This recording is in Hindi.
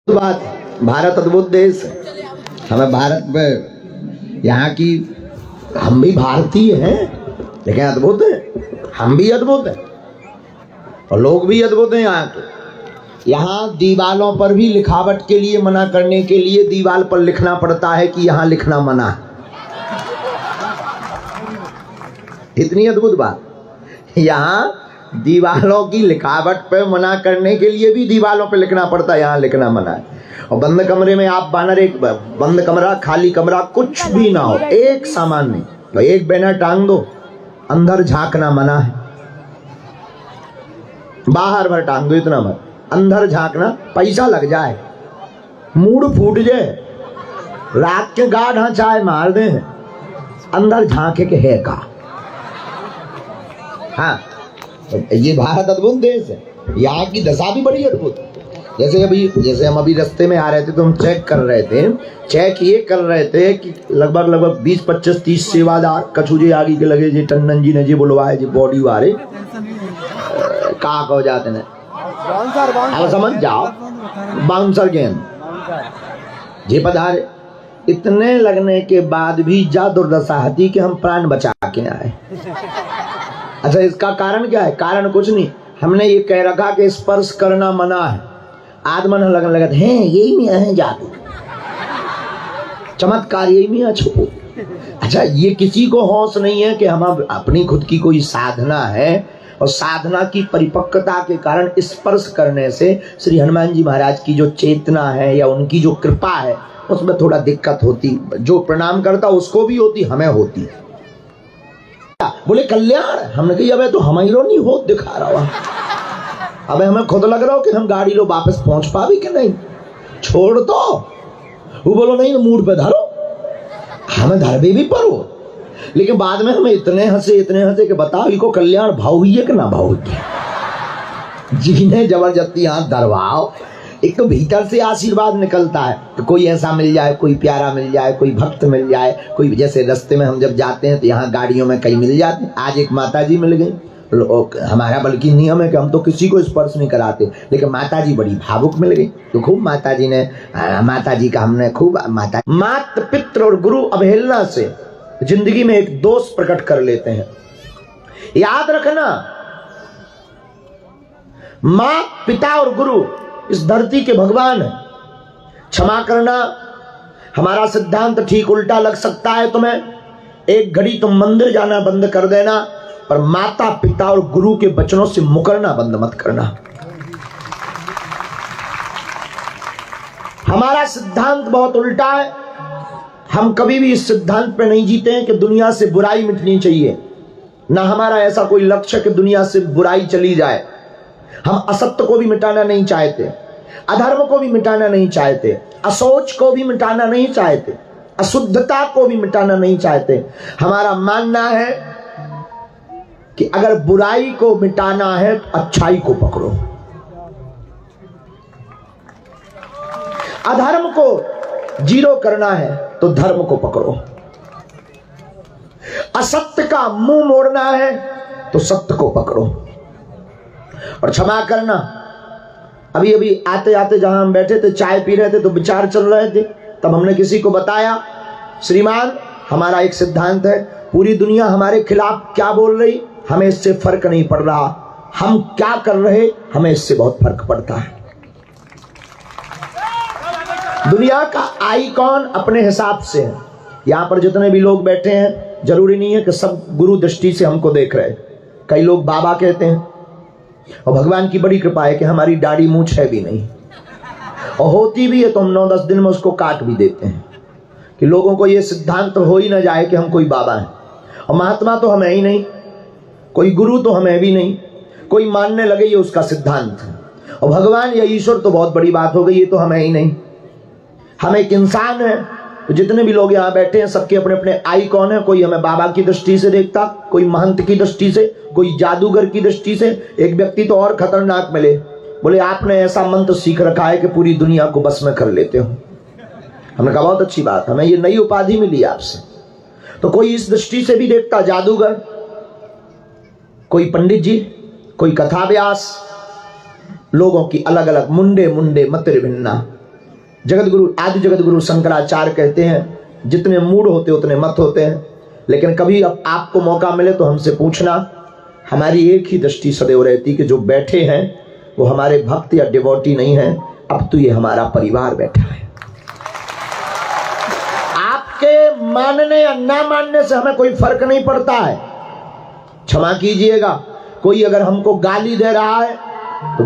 बात, भारत अद्भुत देश है। हमें भारत में यहाँ की, हम भी भारतीय हैं लेकिन अद्भुत है, हम भी अद्भुत हैं और लोग भी अद्भुत हैं यहाँ के। यहाँ दीवालों पर भी लिखावट के लिए मना करने के लिए दीवाल पर लिखना पड़ता है कि यहाँ लिखना मना है। इतनी अद्भुत बात। यहाँ दीवालों की लिखावट पे मना करने के लिए भी दीवालों पे लिखना पड़ता है, यहाँ लिखना मना है। और बंद कमरे में आप बानर, एक बंद कमरा, खाली कमरा, कुछ भी ना हो, एक सामान नहीं, तो एक बैनर टांग दो, अंदर झांकना मना है। बाहर भर टांग दो, इतना मत, अंदर झांकना, पैसा लग जाए, मूड फूट जाए, रात के गाढ़ चाय मार दे, अंदर झांके के है का। हाँ, ये भारत अद्भुत देश है। यहाँ की दशा भी बड़ी अद्भुत। जैसे हम अभी रास्ते में आ रहे थे तो हम चेक कर रहे थे, चेक ये कर रहे थे कि लगभग 20, 25, 30 सेवादार कछु जे आगे के लगे, जे टंडन जी ने जे बुलवाए, जे बॉडी वाले का हो जाते हैं, अब समझ जाओ, बाउंसर गेम जे पधारे। इतने लगने के बाद भी जा दुर्दशा थी कि हम प्राण बचा के आए। अच्छा, इसका कारण क्या है? कारण कुछ नहीं, हमने ये कह रखा कि स्पर्श करना मना है। आदमन लगने लगा है, यही में है जादू, चमत्कार यही में छुपो। अच्छा, ये किसी को होश नहीं है कि हम अपनी खुद की कोई साधना है और साधना की परिपक्वता के कारण स्पर्श करने से श्री हनुमान जी महाराज की जो चेतना है या उनकी जो कृपा है उसमें थोड़ा दिक्कत होती। जो प्रणाम करता उसको भी होती, हमें होती। बोले कल्याण, हमने कही अबे तो हमारी नहीं हो दिखा रहा हुआ, अबे हमें खुद लग रहा हो कि हम गाड़ी लो वापस पहुंच पावी कि नहीं, छोड़ दो। वो बोलो नहीं, मूड पे धरो, हमें धरबे भी पड़ो। लेकिन बाद में हमें इतने हंसे कि बताओ इको कल्याण भाव हुई है कि ना भाव हुई है। जिन्हें जबरदस्ती हाथ धरवाओ, एक तो भीतर से आशीर्वाद निकलता है तो कोई ऐसा मिल जाए, कोई प्यारा मिल जाए, कोई भक्त मिल जाए, कोई जैसे रास्ते में हम जब जाते हैं तो यहाँ गाड़ियों में कई मिल जाते हैं। आज एक माता जी मिल गई। हमारा बल्कि नियम है कि हम तो किसी को स्पर्श नहीं कराते, लेकिन माता जी बड़ी भावुक मिल गई तो खूब माता जी का हमने खूब माता पित्र और गुरु अवहेलना से जिंदगी में एक दोष प्रकट कर लेते हैं। याद रखना, माँ, पिता और गुरु इस धरती के भगवान है। क्षमा करना, हमारा सिद्धांत ठीक उल्टा लग सकता है तुम्हें। एक घड़ी तुम मंदिर जाना बंद कर देना, पर माता पिता और गुरु के वचनों से मुकरना बंद मत करना। हमारा सिद्धांत बहुत उल्टा है। हम कभी भी इस सिद्धांत पे नहीं जीते हैं कि दुनिया से बुराई मिटनी चाहिए। ना हमारा ऐसा कोई लक्ष्य कि दुनिया से बुराई चली जाए। हम असत्य को भी मिटाना नहीं चाहते, अधर्म को भी मिटाना नहीं चाहते, असोच को भी मिटाना नहीं चाहते, अशुद्धता को भी मिटाना नहीं चाहते। हमारा मानना है कि अगर बुराई को मिटाना है तो अच्छाई को पकड़ो, अधर्म को जीरो करना है तो धर्म को पकड़ो, असत्य का मुंह मोड़ना है तो सत्य को पकड़ो। और क्षमा करना, अभी आते आते जहां हम बैठे थे चाय पी रहे थे तो विचार चल रहे थे, तब हमने किसी को बताया, श्रीमान हमारा एक सिद्धांत है, पूरी दुनिया हमारे खिलाफ क्या बोल रही हमें इससे फर्क नहीं पड़ रहा, हम क्या कर रहे हमें इससे बहुत फर्क पड़ता है। दुनिया का आइकॉन अपने हिसाब से है। यहां पर जितने भी लोग बैठे हैं जरूरी नहीं है कि सब गुरु दृष्टि से हमको देख रहे। कई लोग बाबा कहते हैं और भगवान की बड़ी कृपा है कि हमारी दाढ़ी मूंछ है भी नहीं, और होती भी है तो हम 9-10 दिन में उसको काट भी देते हैं कि लोगों को ये सिद्धांत हो ही ना जाए कि हम कोई बाबा हैं। और महात्मा तो हमें ही नहीं, कोई गुरु तो हमें भी नहीं, कोई मानने लगे ये उसका सिद्धांत है। और भगवान या ईश्वर तो बहुत बड़ी बात हो गई, ये तो हमें ही नहीं। हम एक इंसान है, तो जितने भी लोग यहाँ बैठे हैं सबके अपने अपने आइकॉन है। कोई हमें बाबा की दृष्टि से देखता, कोई महंत की दृष्टि से, कोई जादूगर की दृष्टि से। एक व्यक्ति तो और खतरनाक मिले, बोले आपने ऐसा मंत्र सीख रखा है कि पूरी दुनिया को बस में कर लेते हो। हमने कहा बहुत अच्छी बात, हमें ये नई उपाधि मिली आपसे। तो कोई इस दृष्टि से भी देखता, जादूगर, कोई पंडित जी, कोई कथा व्यास, लोगों की अलग अलग मुंडे मुंडे मतिर भिन्ना। जगत गुरु आदि जगत गुरु शंकराचार्य कहते हैं, जितने मूड होते उतने मत होते हैं। लेकिन कभी अब आपको मौका मिले तो हमसे पूछना। हमारी एक ही दृष्टि सदैव रहती कि जो बैठे हैं वो हमारे भक्त या डिवोटी नहीं है, अब तो ये हमारा परिवार बैठा है। आपके मानने या ना मानने से हमें कोई फर्क नहीं पड़ता है। क्षमा कीजिएगा, कोई अगर हमको गाली दे रहा है तो